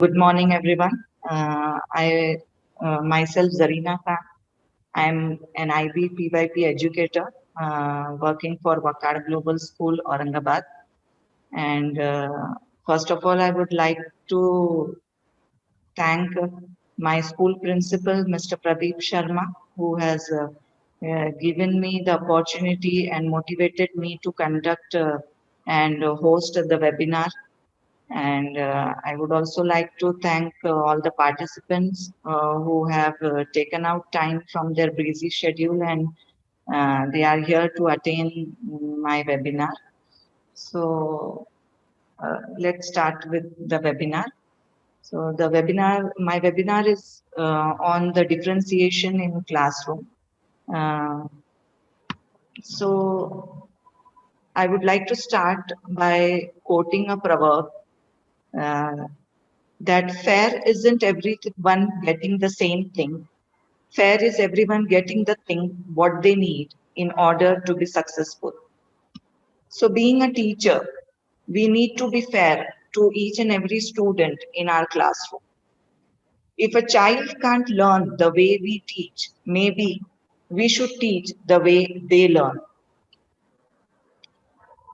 Good morning, everyone. I myself Zarina Khan. I'm an IB PYP educator working for Wockhardt Global School, Aurangabad. And first of all, I would like to thank my school principal, Mr. Pradeep Sharma, who has given me the opportunity and motivated me to conduct and host the webinar. And I would also like to thank all the participants who have taken out time from their busy schedule and they are here to attend my webinar. So let's start with the webinar. So my webinar is on the differentiation in classroom. Uh, so I would like to start by quoting a proverb uh, that fair isn't everyone getting the same thing. Fair is everyone getting the thing what they need in order to be successful. So, being a teacher, we need to be fair to each and every student in our classroom. If a child can't learn the way we teach, maybe we should teach the way they learn.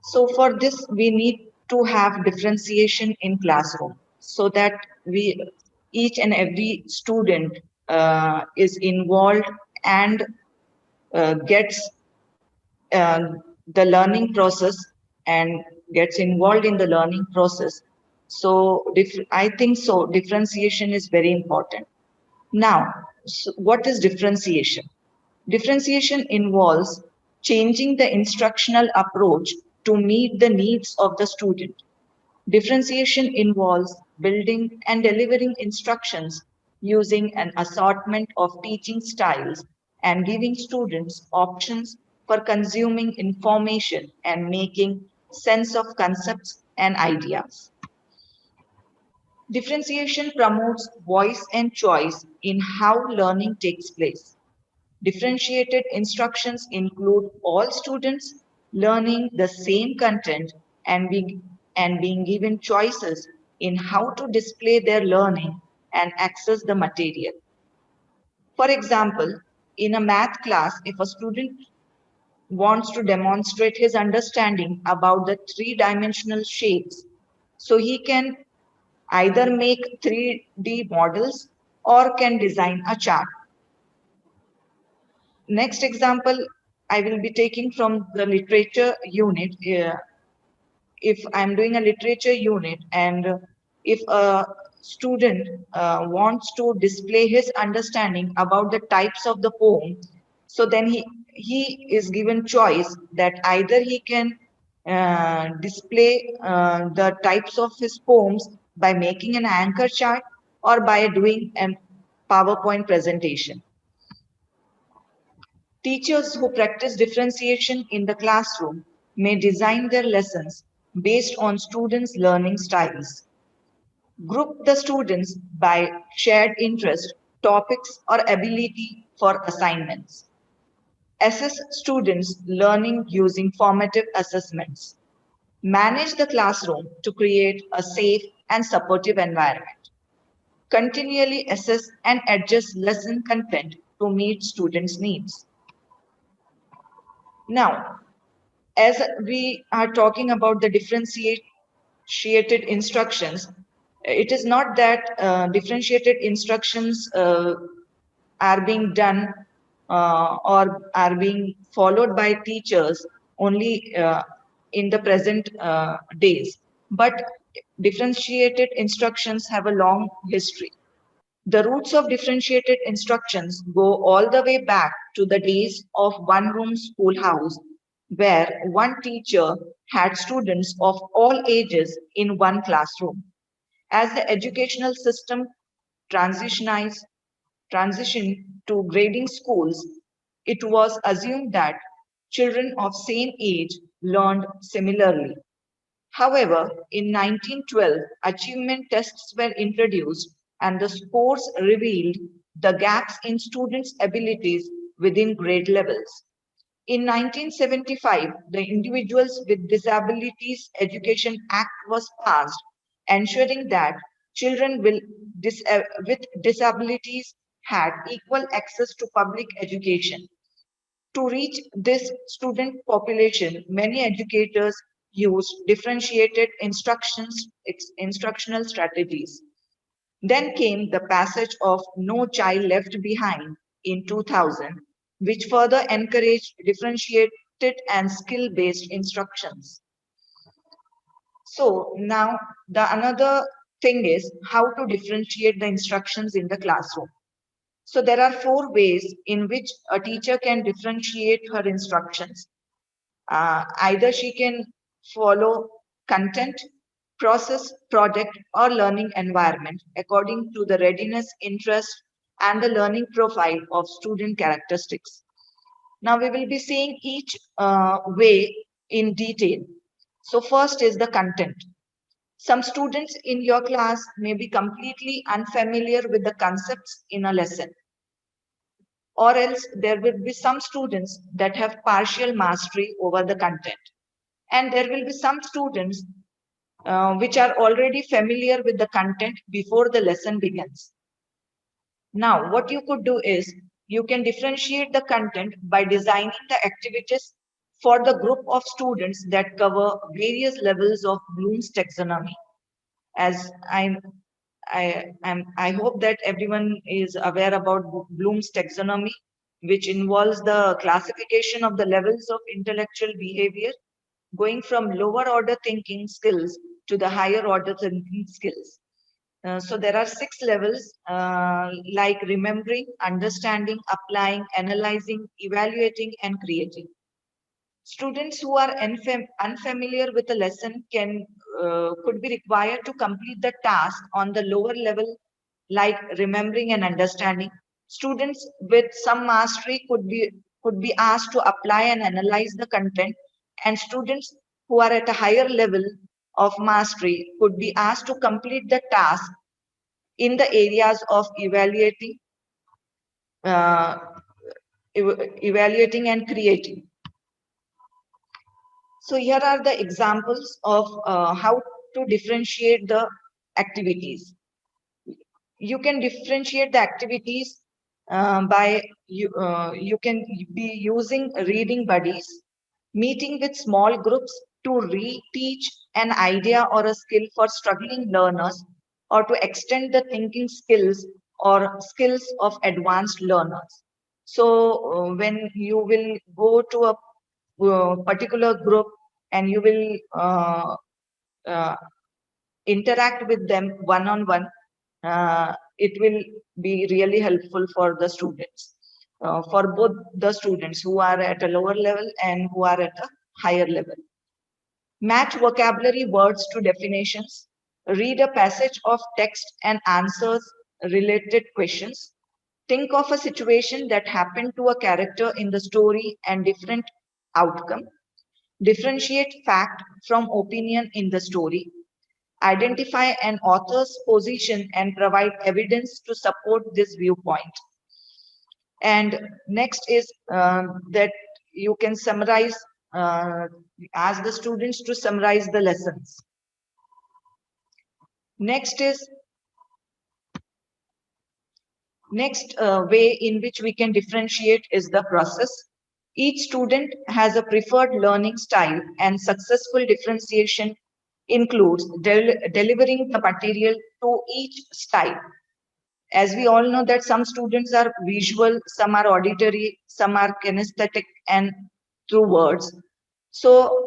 So for this, we need to have differentiation in classroom so that we each and every student is involved and gets uh, the learning process and gets involved in the learning process. So I think so. Differentiation is very important. Now, what is differentiation? Differentiation involves changing the instructional approach to meet the needs of the student. Differentiation involves building and delivering instructions using an assortment of teaching styles and giving students options for consuming information and making sense of concepts and ideas. Differentiation promotes voice and choice in how learning takes place. Differentiated instructions include all students learning the same content and being given choices in how to display their learning and access the material. For example, in a math class, if a student wants to demonstrate his understanding about the three-dimensional shapes, so he can either make 3D models or can design a chart. Next example, I will be taking from the literature unit. If I'm doing a literature unit and if a student wants to display his understanding about the types of the poem, so then he is given choice that either he can display the types of his poems by making an anchor chart or by doing a PowerPoint presentation. Teachers who practice differentiation in the classroom may design their lessons based on students' learning styles. Group the students by shared interest, topics, or ability for assignments. Assess students' learning using formative assessments. Manage the classroom to create a safe and supportive environment. Continually assess and adjust lesson content to meet students' needs. Now, as we are talking about the differentiated instructions, it is not that differentiated instructions are being done or are being followed by teachers only in the present days, but differentiated instructions have a long history. The roots of differentiated instructions go all the way back to the days of one-room schoolhouse, where one teacher had students of all ages in one classroom. As the educational system transitionized, transitioned to grading schools, it was assumed that children of same age learned similarly. However, in 1912, achievement tests were introduced and the scores revealed the gaps in students' abilities within grade levels. In 1975, the Individuals with Disabilities Education Act was passed, ensuring that children with disabilities had equal access to public education. To reach this student population, many educators used differentiated instructional strategies. Then came the passage of No Child Left Behind in 2000, which further encouraged differentiated and skill-based instructions. So now the another thing is how to differentiate the instructions in the classroom. So there are four ways in which a teacher can differentiate her instructions. Either she can follow content, process, project, or learning environment according to the readiness, interest, and the learning profile of student characteristics. Now we will be seeing each way in detail. So first is the content. Some students in your class may be completely unfamiliar with the concepts in a lesson, or else there will be some students that have partial mastery over the content. And there will be some students which are already familiar with the content before the lesson begins. Now, what you could do is you can differentiate the content by designing the activities for the group of students that cover various levels of Bloom's taxonomy. As I hope that everyone is aware about Bloom's taxonomy, which involves the classification of the levels of intellectual behavior, going from lower order thinking skills to the higher order thinking skills. So there are 6 levels like remembering, understanding, applying, analyzing, evaluating, and creating. Students who are unfamiliar with a lesson could be required to complete the task on the lower level, like remembering and understanding. Students with some mastery could be asked to apply and analyze the content, and students who are at a higher level of mastery could be asked to complete the task in the areas of uh, evaluating and creating. So here are the examples of how to differentiate the activities. You can differentiate the activities by you can be using reading buddies, meeting with small groups to reteach an idea or a skill for struggling learners, or to extend the thinking skills or skills of advanced learners. So when you will go to a particular group and you will uh, interact with them one on one, it will be really helpful for the students, for both the students who are at a lower level and who are at a higher level. Match vocabulary words to definitions. Read a passage of text and answers related questions. Think of a situation that happened to a character in the story and different outcome. Differentiate fact from opinion in the story. Identify an author's position and provide evidence to support this viewpoint. And next is that you can summarize, ask the students to summarize the lessons. Next is next way in which we can differentiate is the process. Each student has a preferred learning style, and successful differentiation includes delivering the material to each style. As we all know that some students are visual, some are auditory, some are kinesthetic and through words. So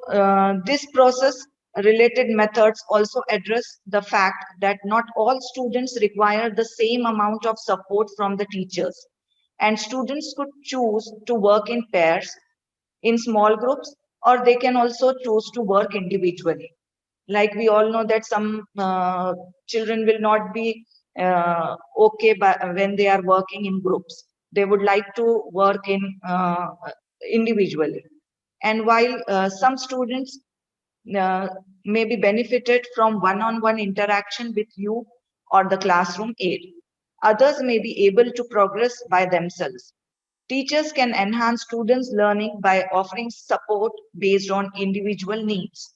this process related methods also address the fact that not all students require the same amount of support from the teachers, and students could choose to work in pairs, in small groups, or they can also choose to work individually. Like we all know that some children will not be okay when they are working in groups. They would like to work in individually. And while some students uh, may be benefited from one-on-one interaction with you or the classroom aid, others may be able to progress by themselves. Teachers can enhance students' learning by offering support based on individual needs.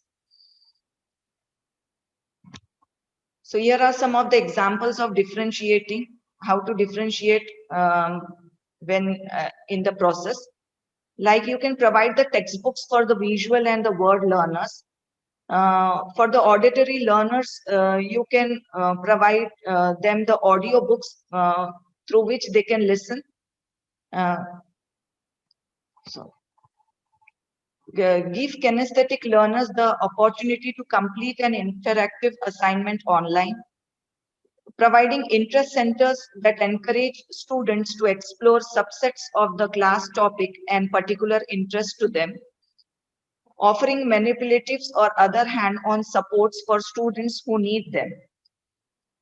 So here are some of the examples of differentiating, how to differentiate when in the process. Like you can provide the textbooks for the visual and the word learners. For the auditory learners, you can provide them the audio books through which they can listen. Uh, so, give kinesthetic learners the opportunity to complete an interactive assignment online, providing interest centers that encourage students to explore subsets of the class topic and particular interest to them, offering manipulatives or other hand-on supports for students who need them,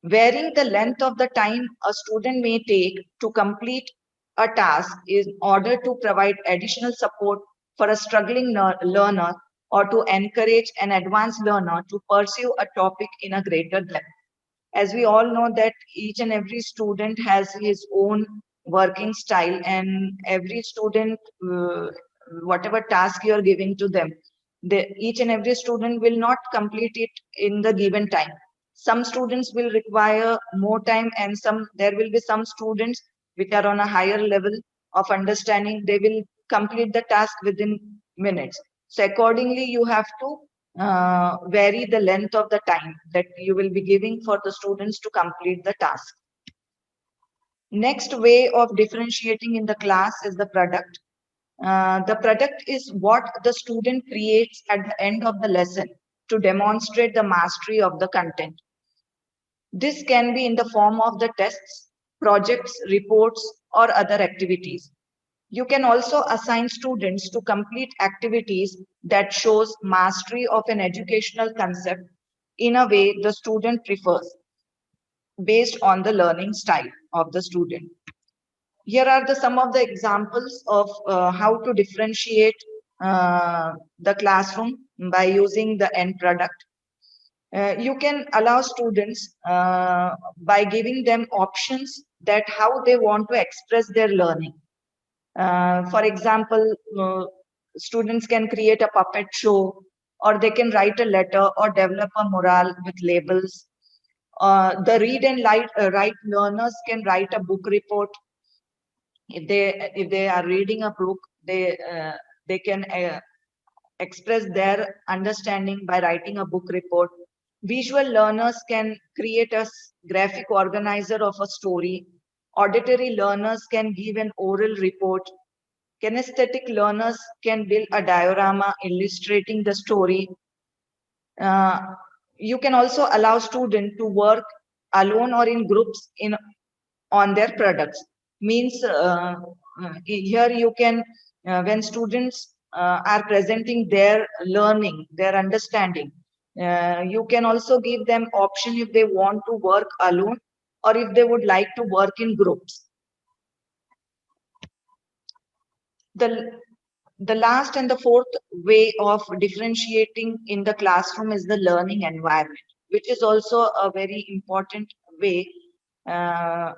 varying the length of the time a student may take to complete a task in order to provide additional support for a struggling learner or to encourage an advanced learner to pursue a topic in a greater depth. As we all know that each and every student has his own working style, and every student, whatever task you are giving to them, each and every student will not complete it in the given time. Some students will require more time, and there will be some students which are on a higher level of understanding, they will complete the task within minutes. So accordingly you have to vary the length of the time that you will be giving for the students to complete the task. Next way of differentiating in the class is the product. The product is what the student creates at the end of the lesson to demonstrate the mastery of the content. This can be in the form of the tests, projects, reports, or other activities. You can also assign students to complete activities that shows mastery of an educational concept in a way the student prefers based on the learning style of the student. Here are some of the examples of how to differentiate the classroom by using the end product. You can allow students by giving them options that how they want to express their learning. For example, students can create a puppet show, or they can write a letter or develop a mural with labels. The read and write learners can write a book report. If they are reading a book, they can express their understanding by writing a book report. Visual learners can create a graphic organizer of a story. Auditory learners can give an oral report. Kinesthetic learners can build a diorama illustrating the story. Uh, you can also allow students to work alone or in groups on their products. Means here you can, when students are presenting their learning, their understanding, you can also give them option if they want to work alone or if they would like to work in groups. The last and the fourth way of differentiating in the classroom is the learning environment, which is also a very important way uh,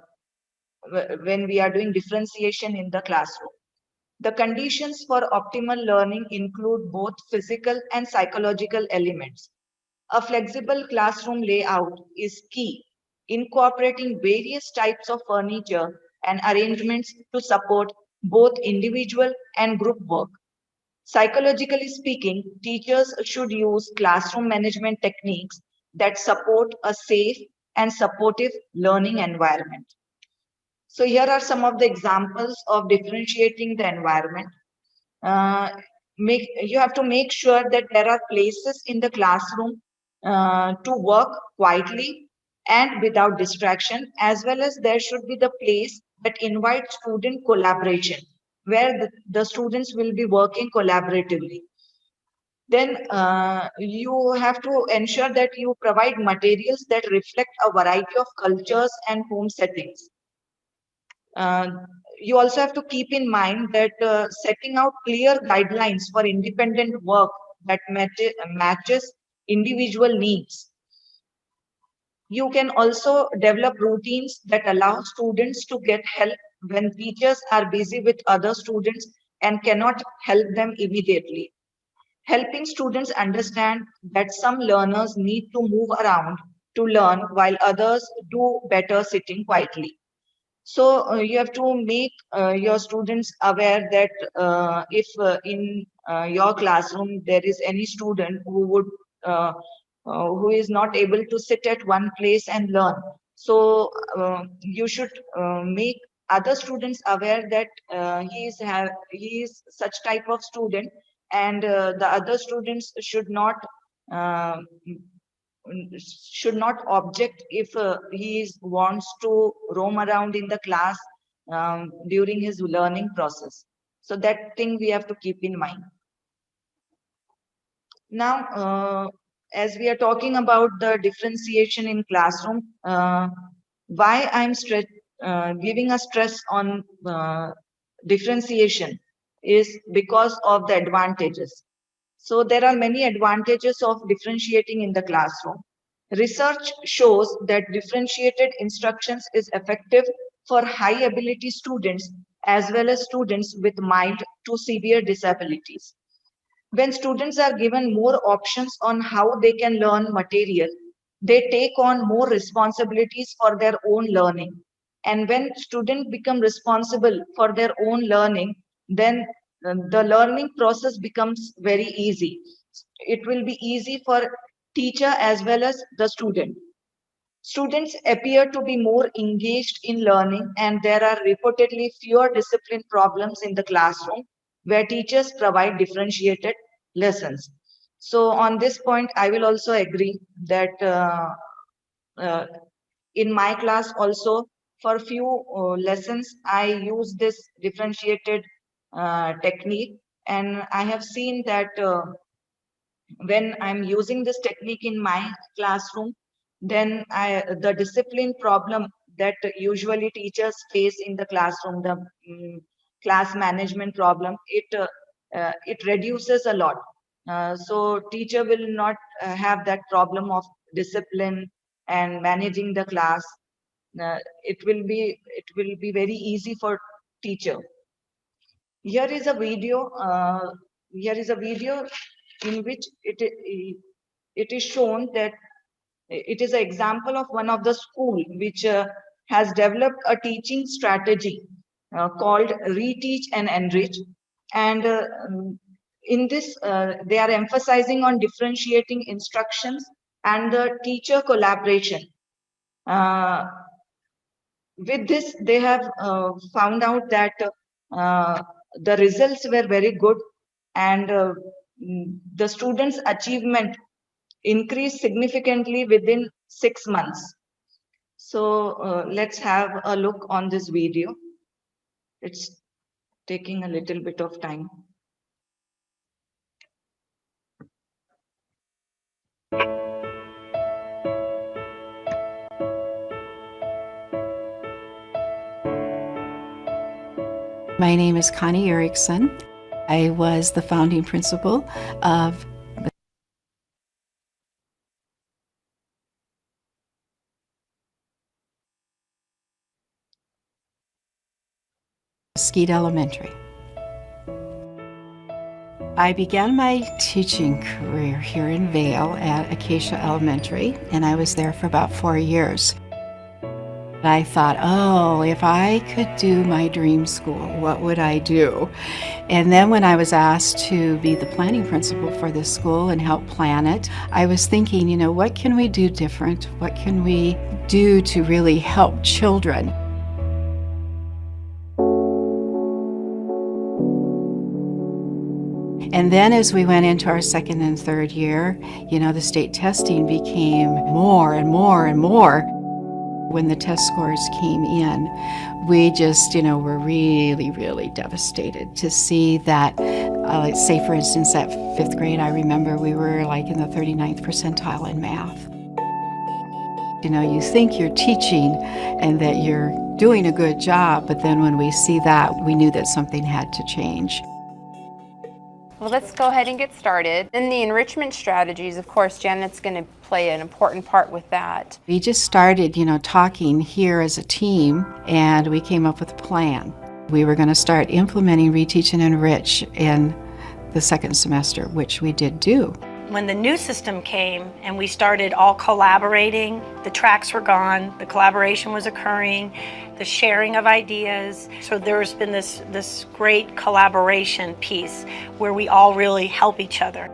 when we are doing differentiation in the classroom. The conditions for optimal learning include both physical and psychological elements. A flexible classroom layout is key, incorporating various types of furniture and arrangements to support both individual and group work. Psychologically speaking, teachers should use classroom management techniques that support a safe and supportive learning environment. So here are some of the examples of differentiating the environment. Uh, you have to make sure that there are places in the classroom to work quietly and without distraction, as well as there should be the place that invites student collaboration, where the students will be working collaboratively. Then you have to ensure that you provide materials that reflect a variety of cultures and home settings. Uh, you also have to keep in mind that setting out clear guidelines for independent work that matches individual needs. You can also develop routines that allow students to get help when teachers are busy with other students and cannot help them immediately. Helping students understand that some learners need to move around to learn while others do better sitting quietly. So you have to make your students aware that if in your classroom there is any student uh, who is not able to sit at one place and learn, so you should make other students aware that he is such type of student, and the other students uh, should not object if wants to roam around in the class during his learning process. So that thing we have to keep in mind. Now, as we are talking about the differentiation in classroom, why giving a stress on differentiation is because of the advantages. So there are many advantages of differentiating in the classroom. Research shows that differentiated instructions is effective for high ability students as well as students with mild to severe disabilities. When students are given more options on how they can learn material, they take on more responsibilities for their own learning. And when students become responsible for their own learning, then the learning process becomes very easy. It will be easy for teacher as well as the student. Students appear to be more engaged in learning, and there are reportedly fewer discipline problems in the classroom where teachers provide differentiated lessons. So, on this point, I will also agree that uh, in my class also, for few lessons, I use this differentiated technique, and I have seen that when I'm using this technique in my classroom, then the discipline problem that usually teachers face in the classroom, the class management problem, it reduces a lot. So teacher will not have that problem of discipline and managing the class. It will be very easy for teacher. Here is a video. Here is a video in which it is shown that it is an example of one of the school which has developed a teaching strategy called reteach and enrich, and in this they are emphasizing on differentiating instructions and the teacher collaboration. uh, with this they have found out that the results were very good, and the students achievement increased significantly within 6 months. So let's have a look on this video. It's taking a little bit of time. My name is Connie Erickson. I was the founding principal of Mesquite Elementary. I began my teaching career here in Vail at Acacia Elementary, and I was there for about 4 years. I thought, oh, if I could do my dream school, what would I do? And then when I was asked to be the planning principal for this school and help plan it, I was thinking, you know, what can we do different? What can we do to really help children? And then as we went into our second and third year, you know, the state testing became more and more and more. When the test scores came in, we just, you know, were really, really devastated to see that, say for instance, at 5th grade, I remember we were like in the 39th percentile in math. You know, you think you're teaching and that you're doing a good job, but then when we see that, we knew that something had to change. Well, let's go ahead and get started. In the enrichment strategies, of course, Janet's going to play an important part with that. We just started, you know, talking here as a team, and we came up with a plan. We were going to start implementing Reteach and Enrich in the second semester, which we did do. When the new system came and we started all collaborating, the tracks were gone, the collaboration was occurring, the sharing of ideas. So there's been this great collaboration piece where we all really help each other.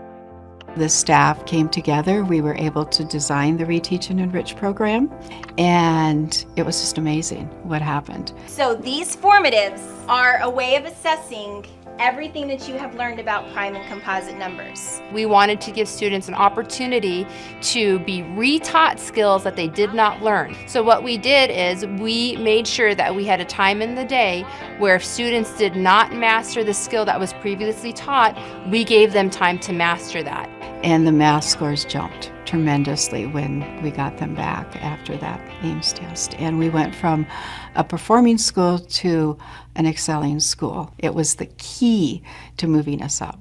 The staff came together. We were able to design the Reteach and Enrich program, and it was just amazing what happened. So these formatives are a way of assessing everything that you have learned about prime and composite numbers. We wanted to give students an opportunity to be retaught skills that they did not learn. So what we did is we made sure that we had a time in the day where if students did not master the skill that was previously taught, we gave them time to master that. And the math scores jumped tremendously when we got them back after that Ames test. And we went from a performing school to an excelling school. It was the key to moving us up.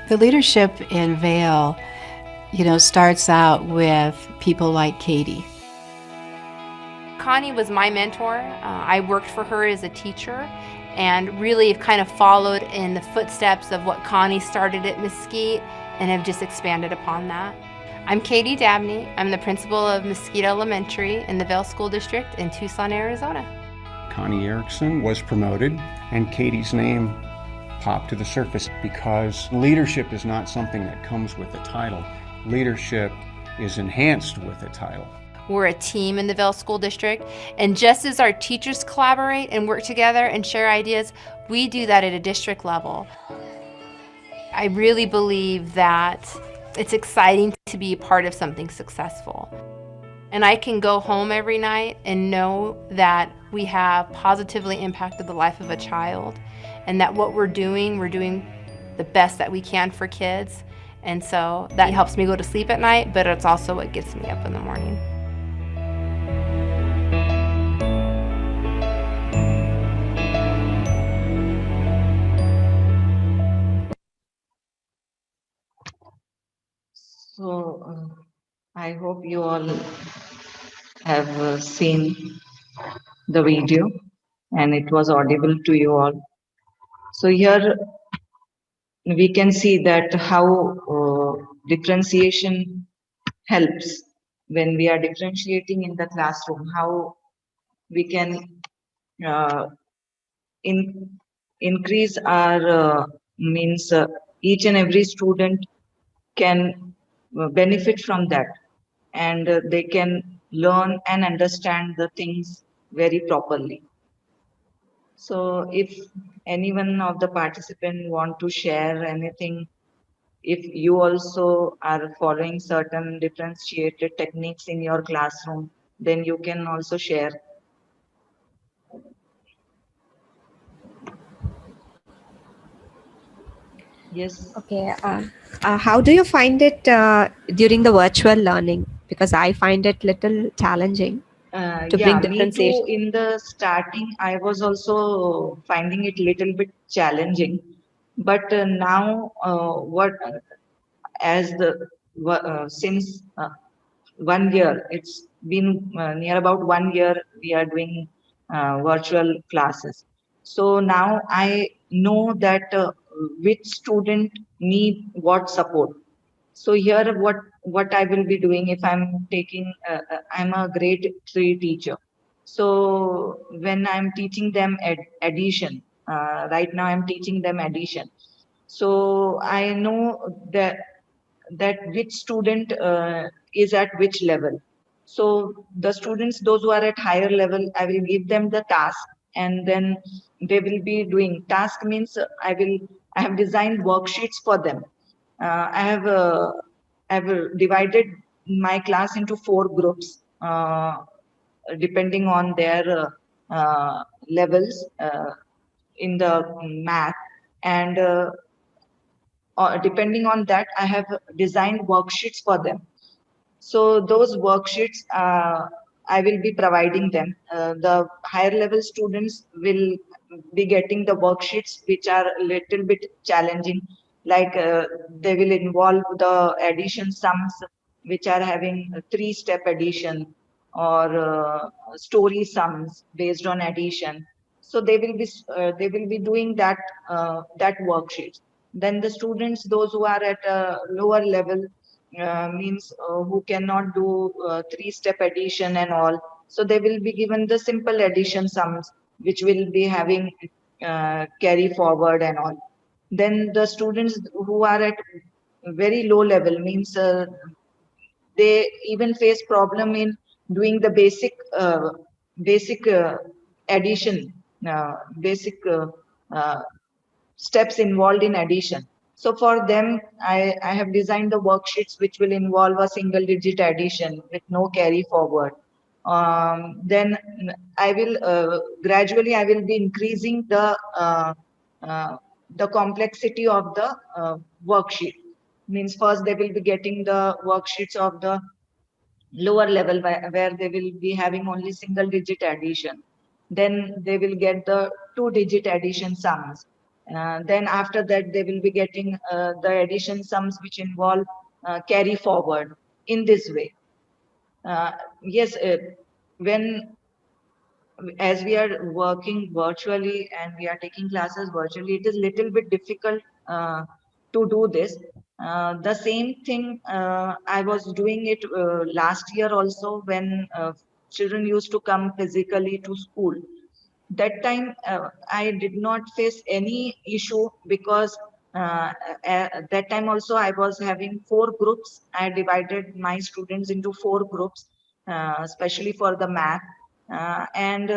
The leadership in Vail, starts out with people like Katie. Connie was my mentor. I worked for her as a teacher and really have kind of followed in the footsteps of what Connie started at Mesquite and have just expanded upon that. I'm Katie Dabney. I'm the principal of Mesquite Elementary in the Vail School District in Tucson, Arizona. Connie Erickson was promoted, and Katie's name popped to the surface because leadership is not something that comes with a title. Leadership is enhanced with a title. We're a team in the Vail School District, and just as our teachers collaborate and work together and share ideas, we do that at a district level. I really believe that it's exciting to be a part of something successful. And I can go home every night and know that we have positively impacted the life of a child, and that what we're doing the best that we can for kids. And so that helps me go to sleep at night, but it's also what gets me up in the morning. So I hope you all have seen the video and it was audible to you all. So here we can see that how differentiation helps when we are differentiating in the classroom, how we can increase our means each and every student can benefit from that, and they can learn and understand the things very properly. So if any one of the participants want to share anything, if you also are following certain differentiated techniques in your classroom, then you can also share. Yes. Okay. How do you find it during the virtual learning? Because I find it little challenging to bring Me too. differentiation. In the starting, I was also finding it little bit challenging, but now what as the since 1 year, it's been near about 1 year we are doing virtual classes. So now I know that which student need what support. So here what I will be doing if I'm taking I'm a grade 3 teacher. So when I'm teaching them addition, right now I'm teaching them addition. So I know that which student is at which level. So the students, those who are at higher level, I will give them the task, and then they will be doing. Task means I have designed worksheets for them. I have divided my class into 4 groups, depending on their levels in the math, and depending on that, I have designed worksheets for them. So those worksheets I will be providing them. The higher level students will be getting the worksheets which are a little bit challenging, like they will involve the addition sums which are having a 3-step addition, or story sums based on addition. So they will be doing that worksheets. Then the students, those who are at a lower level, means who cannot do three-step addition and all. So they will be given the simple addition sums, which will be having carry forward and all. Then the students who are at very low level, means they even face problem in doing the basic addition, basic uh, steps involved in addition. So for them, I have designed the worksheets which will involve a single digit addition with no carry forward. Then I will gradually I will be increasing uh, the complexity of the worksheet. Means first they will be getting the worksheets of the lower level where they will be having only single digit addition. Then they will get the two-digit addition sums. Then after that, they will be getting the addition sums which involve carry forward in this way. Uh, yes, when as we are working virtually and we are taking classes virtually, it is little bit difficult to do this. The same thing I was doing it last year also when children used to come physically to school. That time I did not face any issue because at that time also I was having four groups. I divided my students into four groups, especially for the math. And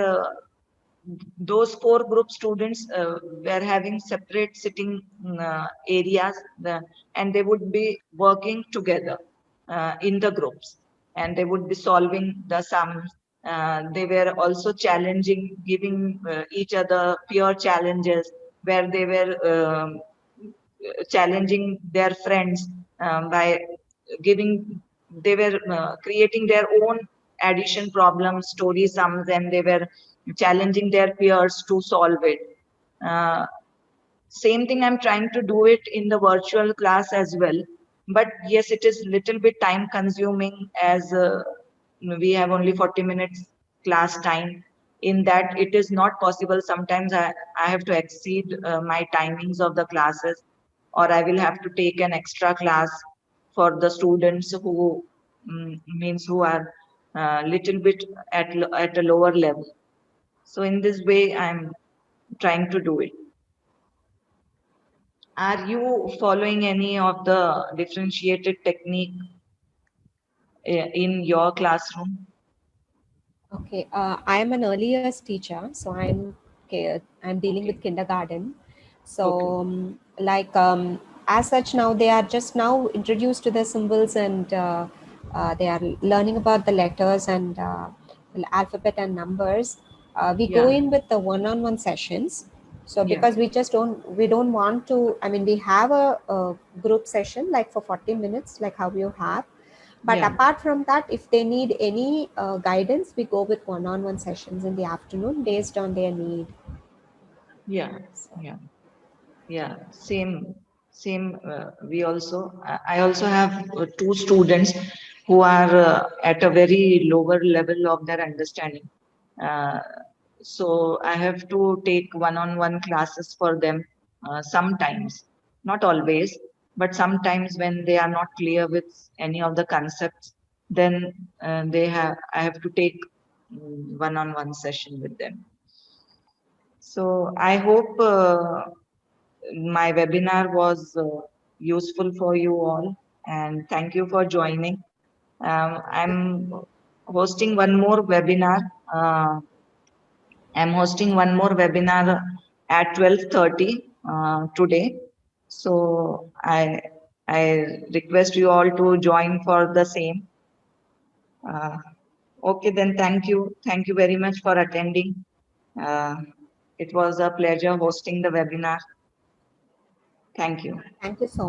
those four group students were having separate sitting areas, and they would be working together in the groups, and they would be solving the sums. They were also challenging, giving each other peer challenges where they were challenging their friends by giving, they were creating their own addition problems, story sums, and they were challenging their peers to solve it. Uh, Same thing I'm trying to do it in the virtual class as well. But yes, it is little bit time consuming as we have only 40 minutes class time. In that, it is not possible. Sometimes I have to exceed my timings of the classes, or I will have to take an extra class for the students who means who are little bit at a lower level. So in this way, I'm trying to do it. Are you following any of the differentiated technique in your classroom? Okay, I am an early years teacher, so I'm dealing Okay, with kindergarten. okay, So, as such, now they are just now introduced to the symbols, and they are learning about the letters and the alphabet and numbers. We go yeah, in with the one-on-one sessions. So yeah, because we don't want to. I mean, we have a group session like for 40 minutes, like how you have. But yeah, apart from that, if they need any guidance, we go with one-on-one sessions in the afternoon based on their need. yeah, So, yeah. Yeah, same. We also, I also have two students who are at a very lower level of their understanding. Uh, so I have to take one-on-one classes for them sometimes, not always, but sometimes when they are not clear with any of the concepts, then I have to take one-on-one session with them. So I hope my webinar was useful for you all, and thank you for joining. I'm hosting one more webinar. Uh, I'm hosting one more webinar at 12:30 today. So I request you all to join for the same. Uh, okay, then thank you. Thank you very much for attending. Uh, it was a pleasure hosting the webinar. Thank you. thank you so